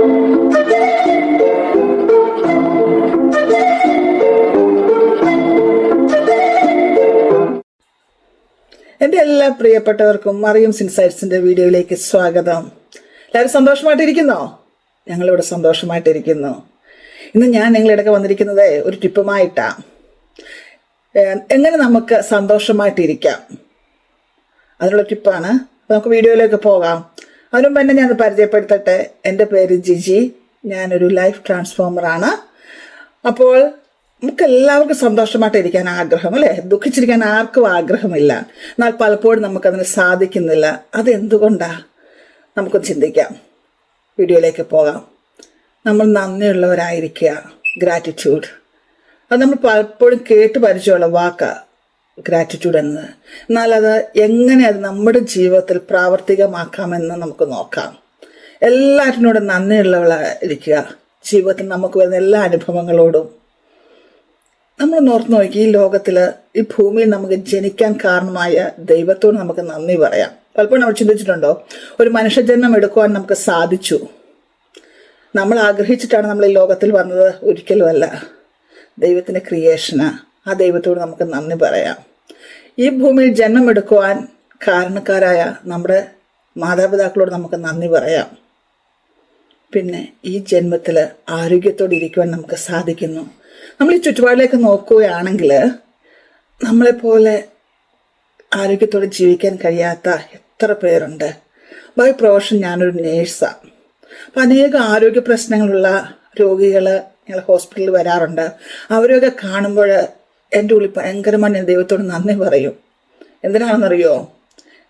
എൻ്റെ എല്ലാ പ്രിയപ്പെട്ടവർക്കും മറിയംസ് ഇൻസൈറ്റ്സിൻ്റെ വീഡിയോയിലേക്ക് സ്വാഗതം. എല്ലാവരും സന്തോഷമായിട്ടിരിക്കുന്നോ? ഞങ്ങളിവിടെ സന്തോഷമായിട്ടിരിക്കുന്നു. ഇന്ന് ഞാൻ നിങ്ങളിടയ്ക്ക് വന്നിരിക്കുന്നത് ഒരു ടിപ്പുമായിട്ടാണ്. എങ്ങനെ നമുക്ക് സന്തോഷമായിട്ടിരിക്കാം, അതിനുള്ള ടിപ്പാണ്. നമുക്ക് വീഡിയോയിലേക്ക് പോകാം. അതിനുമുമ്പ് തന്നെ ഞാൻ പരിചയപ്പെടുത്തട്ടെ. എൻ്റെ പേര് ജിജി, ഞാനൊരു ലൈഫ് ട്രാൻസ്ഫോമറാണ്. അപ്പോൾ നമുക്ക് എല്ലാവർക്കും സന്തോഷമായിട്ടിരിക്കാൻ ആഗ്രഹം, അല്ലേ? ദുഃഖിച്ചിരിക്കാൻ ആർക്കും ആഗ്രഹമില്ല. എന്നാൽ പലപ്പോഴും നമുക്കതിന് സാധിക്കുന്നില്ല. അതെന്തുകൊണ്ടാ? നമുക്കൊന്ന് ചിന്തിക്കാം. വീഡിയോയിലേക്ക് പോകാം. നമ്മൾ നന്ദിയുള്ളവരായിരിക്കുക, ഗ്രാറ്റിറ്റ്യൂഡ്. അത് നമ്മൾ പലപ്പോഴും കേട്ട് പരിചയമുള്ള വാക്കാണ് ഗ്രാറ്റിറ്റ്യൂഡ് എന്നത്. എന്നാൽ അത് എങ്ങനെ അത് നമ്മുടെ ജീവിതത്തിൽ പ്രാവർത്തികമാക്കാമെന്ന് നമുക്ക് നോക്കാം. എല്ലാറ്റിനോടും നന്ദിയുള്ളവരായിരിക്കുക. ജീവിതത്തിൽ നമുക്ക് വരുന്ന എല്ലാ അനുഭവങ്ങളോടും നമ്മൾ ഓർത്ത് നോക്കി, ഈ ലോകത്തിൽ, ഈ ഭൂമിയിൽ നമുക്ക് ജനിക്കാൻ കാരണമായ ദൈവത്തോട് നമുക്ക് നന്ദി പറയാം. പലപ്പോഴും നമ്മൾ ചിന്തിച്ചിട്ടുണ്ടോ, ഒരു മനുഷ്യജന്മം എടുക്കുവാൻ നമുക്ക് സാധിച്ചു? നമ്മൾ ആഗ്രഹിച്ചിട്ടാണ് നമ്മൾ ഈ ലോകത്തിൽ വന്നത്? ഒരിക്കലുമല്ല. ദൈവത്തിൻ്റെ ക്രിയേഷനാണ്. ആ ദൈവത്തോട് നമുക്ക് നന്ദി പറയാം. ഈ ഭൂമിയിൽ ജന്മം എടുക്കുവാൻ കാരണക്കാരായ നമ്മുടെ മാതാപിതാക്കളോട് നമുക്ക് നന്ദി പറയാം. പിന്നെ ഈ ജന്മത്തിൽ ആരോഗ്യത്തോടെ ഇരിക്കുവാൻ നമുക്ക് സാധിക്കുന്നു. നമ്മൾ ഈ ചുറ്റുപാടിലേക്ക് നോക്കുകയാണെങ്കിൽ നമ്മളെപ്പോലെ ആരോഗ്യത്തോടെ ജീവിക്കാൻ കഴിയാത്ത എത്ര പേരുണ്ട്. ബൈ പ്രൊഫഷൻ ഞാനൊരു നേഴ്സാണ്. അപ്പം അനേകം ആരോഗ്യ പ്രശ്നങ്ങളുള്ള രോഗികൾ ഞങ്ങൾ ഹോസ്പിറ്റലിൽ വരാറുണ്ട്. അവരെയൊക്കെ കാണുമ്പോൾ എൻ്റെ ഉള്ളിൽ ഭയങ്കരമായി ഞാൻ ദൈവത്തോട് നന്ദി പറയും. എന്തിനാണെന്നറിയോ?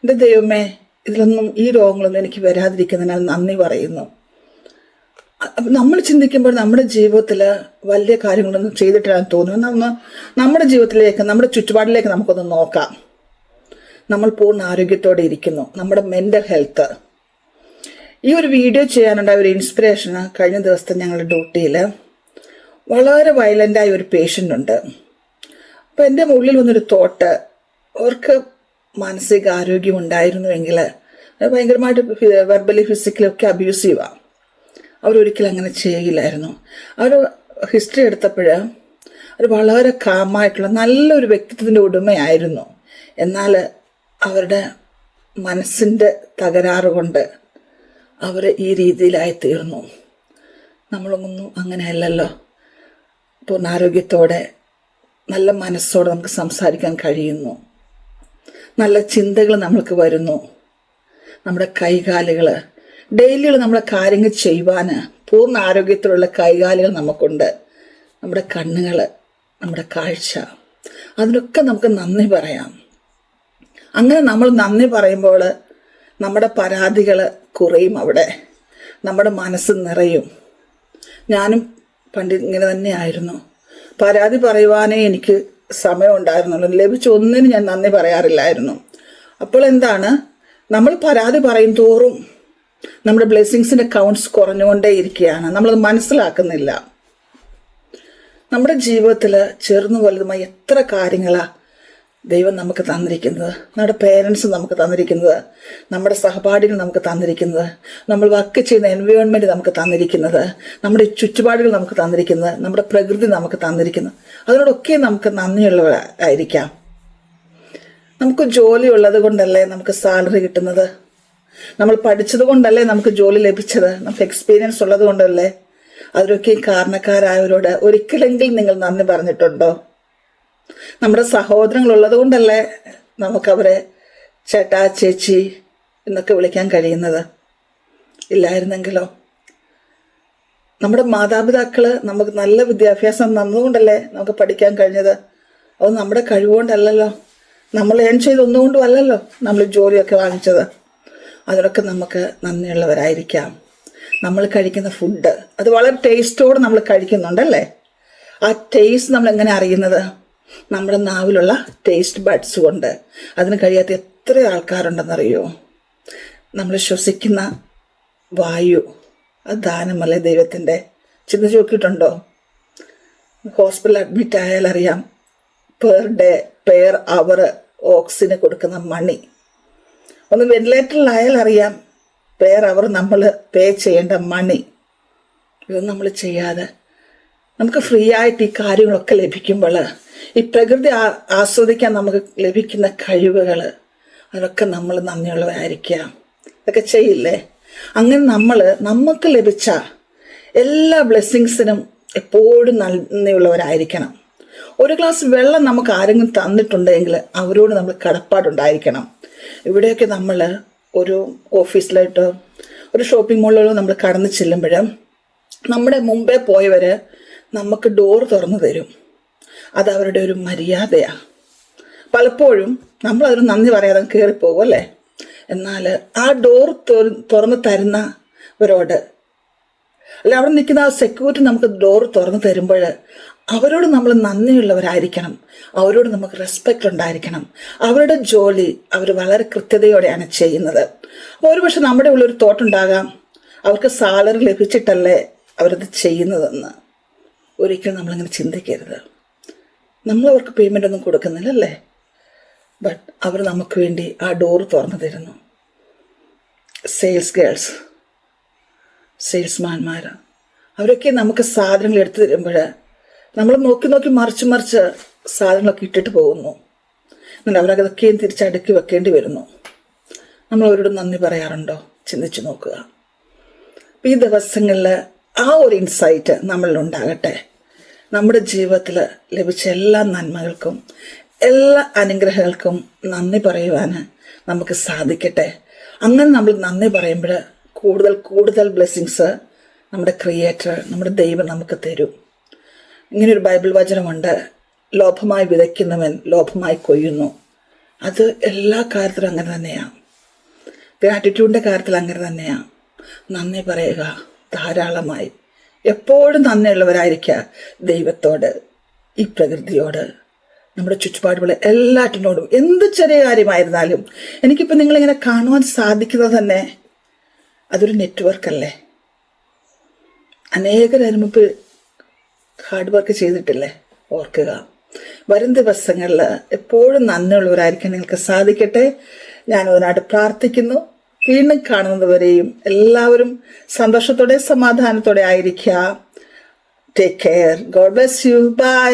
എൻ്റെ ദൈവമേ, ഇതിലൊന്നും ഈ രോഗങ്ങളൊന്നും എനിക്ക് വരാതിരിക്കുന്നതിനാൽ നന്ദി പറയുന്നു. നമ്മൾ ചിന്തിക്കുമ്പോൾ നമ്മുടെ ജീവിതത്തിൽ വലിയ കാര്യങ്ങളൊന്നും ചെയ്തിട്ടില്ലാന്ന് തോന്നുന്നു. നമ്മുടെ ജീവിതത്തിലേക്ക്, നമ്മുടെ ചുറ്റുപാടിലേക്ക് നമുക്കൊന്ന് നോക്കാം. നമ്മൾ പൂർണ്ണ ആരോഗ്യത്തോടെ ഇരിക്കുന്നു. നമ്മുടെ മെൻ്റൽ ഹെൽത്ത്. ഈ ഒരു വീഡിയോ ചെയ്യാനുണ്ടായ ഒരു ഇൻസ്പിറേഷന്, കഴിഞ്ഞ ദിവസത്തെ ഞങ്ങളുടെ ഡ്യൂട്ടിയിൽ വളരെ വയലൻ്റായ ഒരു പേഷ്യൻ്റ് ഉണ്ട്. അപ്പോൾ എൻ്റെ ഉള്ളിൽ വന്നൊരു തോട്ട്, അവർക്ക് മാനസിക ആരോഗ്യം ഉണ്ടായിരുന്നുവെങ്കിൽ, ഭയങ്കരമായിട്ട് വെർബലി ഫിസിക്കലി ഒക്കെ അബ്യൂസീവാണ്. അവരൊരിക്കലും അങ്ങനെ ചെയ്യില്ലായിരുന്നു. അവർ ഹിസ്റ്ററി എടുത്തപ്പോൾ അവർ വളരെ കാമായിട്ടുള്ള നല്ലൊരു വ്യക്തിത്വത്തിൻ്റെ ഉടമയായിരുന്നു. എന്നാൽ അവരുടെ മനസ്സിൻ്റെ തകരാറ് കൊണ്ട് അവർ ഈ രീതിയിലായി തീർന്നു. നമ്മളൊന്നും അങ്ങനെയല്ലല്ലോ. പൂർണ്ണാരോഗ്യത്തോടെ നല്ല മനസ്സോടെ നമുക്ക് സംസാരിക്കാൻ കഴിയുന്നു. നല്ല ചിന്തകൾ നമ്മൾക്ക് വരുന്നു. നമ്മുടെ കൈകാലുകൾ ഡെയിലിയുള്ള നമ്മളെ കാര്യങ്ങൾ ചെയ്യുവാൻ പൂർണ്ണ ആരോഗ്യത്തിലുള്ള കൈകാലുകൾ നമുക്കുണ്ട്. നമ്മുടെ കണ്ണുകൾ, നമ്മുടെ കാഴ്ച, അതിനൊക്കെ നമുക്ക് നന്ദി പറയാം. അങ്ങനെ നമ്മൾ നന്ദി പറയുമ്പോൾ നമ്മുടെ പരാതികൾ കുറയും. അവിടെ നമ്മുടെ മനസ്സ് നിറയും. ഞാനും പണ്ട് ഇങ്ങനെ തന്നെയായിരുന്നു. പരാതി പറയുവാനേ എനിക്ക് സമയം ഉണ്ടായിരുന്നുള്ളൂ. ലഭിച്ച ഒന്നിനും ഞാൻ നന്ദി പറയാറില്ലായിരുന്നു. അപ്പോൾ എന്താണ്, നമ്മൾ പരാതി പറയും തോറും നമ്മുടെ ബ്ലെസ്സിങ്സിൻ്റെ കൗണ്ട്സ് കുറഞ്ഞുകൊണ്ടേ ഇരിക്കുകയാണ്. നമ്മളത് മനസ്സിലാക്കുന്നില്ല. നമ്മുടെ ജീവിതത്തിൽ ചെറുന്നു വലുതുമായി എത്ര കാര്യങ്ങളാണ് ദൈവം നമുക്ക് തന്നിരിക്കുന്നത്. നമ്മുടെ പേരൻസ് നമുക്ക് തന്നിരിക്കുന്നത്, നമ്മുടെ സഹപാഠികൾ നമുക്ക് തന്നിരിക്കുന്നത്, നമ്മൾ വർക്ക് ചെയ്യുന്ന എൻവയോൺമെൻറ്റ് നമുക്ക് തന്നിരിക്കുന്നത്, നമ്മുടെ ചുറ്റുപാടുകൾ നമുക്ക് തന്നിരിക്കുന്നത്, നമ്മുടെ പ്രകൃതി നമുക്ക് തന്നിരിക്കുന്നത്. അതിനോടൊക്കെ നമുക്ക് നന്ദിയുള്ളവരായിരിക്കാം. നമുക്ക് ജോലി ഉള്ളത് കൊണ്ടല്ലേ നമുക്ക് സാലറി കിട്ടുന്നത്? നമ്മൾ പഠിച്ചത് കൊണ്ടല്ലേ നമുക്ക് ജോലി ലഭിച്ചത്? നമുക്ക് എക്സ്പീരിയൻസ് ഉള്ളത് കൊണ്ടല്ലേ? അതിലൊക്കെ കാരണക്കാരായവരോട് ഒരിക്കലെങ്കിലും നിങ്ങൾ നന്ദി പറഞ്ഞിട്ടുണ്ടോ? നമ്മുടെ സഹോദരങ്ങളുള്ളത് കൊണ്ടല്ലേ നമുക്കവരെ ചേട്ടാ, ചേച്ചി എന്നൊക്കെ വിളിക്കാൻ കഴിയുന്നത്? ഇല്ലായിരുന്നെങ്കിലോ? നമ്മുടെ മാതാപിതാക്കൾ നമുക്ക് നല്ല വിദ്യാഭ്യാസം തന്നതുകൊണ്ടല്ലേ നമുക്ക് പഠിക്കാൻ കഴിഞ്ഞത്? അത് നമ്മുടെ കഴിവുകൊണ്ടല്ലല്ലോ. നമ്മൾ ഏൺ ചെയ്തൊന്നുകൊണ്ടും അല്ലല്ലോ നമ്മൾ ജോലിയൊക്കെ വാങ്ങിച്ചത്. അതിനൊക്കെ നമുക്ക് നന്ദിയുള്ളവരായിരിക്കാം. നമ്മൾ കഴിക്കുന്ന ഫുഡ്, അത് വളരെ ടേസ്റ്റോടെ നമ്മൾ കഴിക്കുന്നുണ്ടല്ലേ? ആ ടേസ്റ്റ് നമ്മൾ എങ്ങനെ അറിയുന്നത്? നമ്മുടെ നാവിലുള്ള ടേസ്റ്റ് ബഡ്സ് കൊണ്ട്. അതിന് കഴിയാത്ത എത്ര ആൾക്കാരുണ്ടെന്നറിയോ? നമ്മൾ ശ്വസിക്കുന്ന വായു, അത് ദാനമല്ലേ ദൈവത്തിൻ്റെ? ചിന്തിച്ച് നോക്കിയിട്ടുണ്ടോ? ഹോസ്പിറ്റലിൽ അഡ്മിറ്റ് ആയാൽ അറിയാം, പെർ ഡേ, പെർ അവർ ഓക്സിജന് കൊടുക്കുന്ന മണി. ഒന്ന് വെന്റിലേറ്ററിലായാൽ അറിയാം, പെർ അവർ നമ്മൾ പേ ചെയ്യേണ്ട മണി. ഇതൊന്നും നമ്മൾ ചെയ്യാതെ നമുക്ക് ഫ്രീ ആയിട്ട് ഈ കാര്യങ്ങളൊക്കെ ലഭിക്കുമ്പോൾ, ഈ പ്രകൃതി ആസ്വദിക്കാൻ നമുക്ക് ലഭിക്കുന്ന കഴിവുകൾ, അതൊക്കെ നമ്മൾ നന്ദിയുള്ളവരായിരിക്കാം. ഇതൊക്കെ ചെയ്യില്ലേ? അങ്ങനെ നമുക്ക് ലഭിച്ച എല്ലാ ബ്ലെസ്സിങ്സിനും എപ്പോഴും നന്ദിയുള്ളവരായിരിക്കണം. ഒരു ഗ്ലാസ് വെള്ളം നമുക്ക് ആരെങ്കിലും തന്നിട്ടുണ്ടെങ്കിൽ അവരോട് നമ്മൾ കടപ്പാടുണ്ടായിരിക്കണം. ഇവിടെയൊക്കെ നമ്മൾ ഒരു ഓഫീസിലായിട്ടോ ഒരു ഷോപ്പിംഗ് മോളിലോ നമ്മൾ കടന്നു ചെല്ലുമ്പോൾ നമ്മുടെ മുമ്പേ പോയവർ നമുക്ക് ഡോർ തുറന്നു തരും. അത് അവരുടെ ഒരു മര്യാദയാണ്. പലപ്പോഴും നമ്മളതൊരു നന്ദി പറയാതെ കയറിപ്പോകും അല്ലേ? എന്നാൽ ആ ഡോർ തുറന്ന് തരുന്നവരോട്, അല്ല അവിടെ നിൽക്കുന്ന ആ സെക്യൂരിറ്റി നമുക്ക് ഡോർ തുറന്ന് തരുമ്പോൾ അവരോട് നമ്മൾ നന്ദിയുള്ളവരായിരിക്കണം. അവരോട് നമുക്ക് റെസ്പെക്റ്റ് ഉണ്ടായിരിക്കണം. അവരുടെ ജോലി അവർ വളരെ കൃത്യതയോടെയാണ് ചെയ്യുന്നത്. അപ്പോൾ ഒരുപക്ഷെ നമ്മുടെ ഉള്ളൊരു തോട്ടുണ്ടാകാം, അവർക്ക് സാലറി ലഭിച്ചിട്ടല്ലേ അവരത് ചെയ്യുന്നതെന്ന്. ഒരിക്കലും നമ്മളിങ്ങനെ ചിന്തിക്കരുത്. നമ്മളവർക്ക് പേയ്മെൻ്റ് ഒന്നും കൊടുക്കുന്നില്ലല്ലേ, ബട്ട് അവർ നമുക്ക് വേണ്ടി ആ ഡോർ തുറന്നു തരുന്നു. സെയിൽസ് ഗേൾസ്, സെയിൽസ്മാൻമാർ, അവരൊക്കെ നമുക്ക് സാധനങ്ങൾ എടുത്തു തരുമ്പോൾ നമ്മൾ നോക്കി മറിച്ച് സാധനങ്ങളൊക്കെ ഇട്ടിട്ട് പോകുന്നു. എന്നിട്ട് അവരതൊക്കെയും തിരിച്ചടുക്കി വെക്കേണ്ടി വരുന്നു. നമ്മൾ അവരോട് നന്ദി പറയാറുണ്ടോ? ചിന്തിച്ച് നോക്കുക. ഈ ദിവസങ്ങളിൽ ആ ഒരു ഇൻസൈറ്റ് നമ്മളിലുണ്ടാകട്ടെ. നമ്മുടെ ജീവിതത്തിൽ ലഭിച്ച എല്ലാ നന്മകൾക്കും എല്ലാ അനുഗ്രഹങ്ങൾക്കും നന്ദി പറയുവാൻ നമുക്ക് സാധിക്കട്ടെ. അങ്ങനെ നമ്മൾ നന്ദി പറയുമ്പോൾ കൂടുതൽ ബ്ലെസ്സിങ്സ് നമ്മുടെ ക്രിയേറ്റർ, നമ്മുടെ ദൈവം നമുക്ക് തരും. ഇങ്ങനൊരു ബൈബിൾ വചനമുണ്ട്, ലോഭമായി വിതയ്ക്കുന്നവൻ ലോഭമായി കൊയ്യുന്നു. അത് എല്ലാ കാര്യത്തിലും അങ്ങനെ തന്നെയാണ്. ഗ്രാറ്റിറ്റ്യൂഡിൻ്റെ കാര്യത്തിൽ അങ്ങനെ തന്നെയാണ്. നന്ദി പറയുക ധാരാളമായി. എപ്പോഴും നന്ദിയുള്ളവരായിരിക്കുക ദൈവത്തോട്, ഈ പ്രകൃതിയോട്, നമ്മുടെ ചുറ്റുപാടുള്ള എല്ലാറ്റിനോടും. എന്ത് ചെറിയ കാര്യമായിരുന്നാലും എനിക്കിപ്പോൾ നിങ്ങളിങ്ങനെ കാണുവാൻ സാധിക്കുന്നത് തന്നെ അതൊരു നെറ്റ്വർക്കല്ലേ. അനേകർ അതിനുമുമ്പ് ഹാർഡ് വർക്ക് ചെയ്തിട്ടില്ലേ? ഓർക്കുക. വരും ദിവസങ്ങളിൽ എപ്പോഴും നന്ദിയുള്ളവരായിരിക്കാൻ നിങ്ങൾക്ക് സാധിക്കട്ടെ. ഞാൻ അതിനായിട്ട് പ്രാർത്ഥിക്കുന്നു. വീണ്ടും കാണുന്നത് വരെയും എല്ലാവരും സന്തോഷത്തോടെ സമാധാനത്തോടെ ആയിരിക്കുക. Take care. God bless you. By.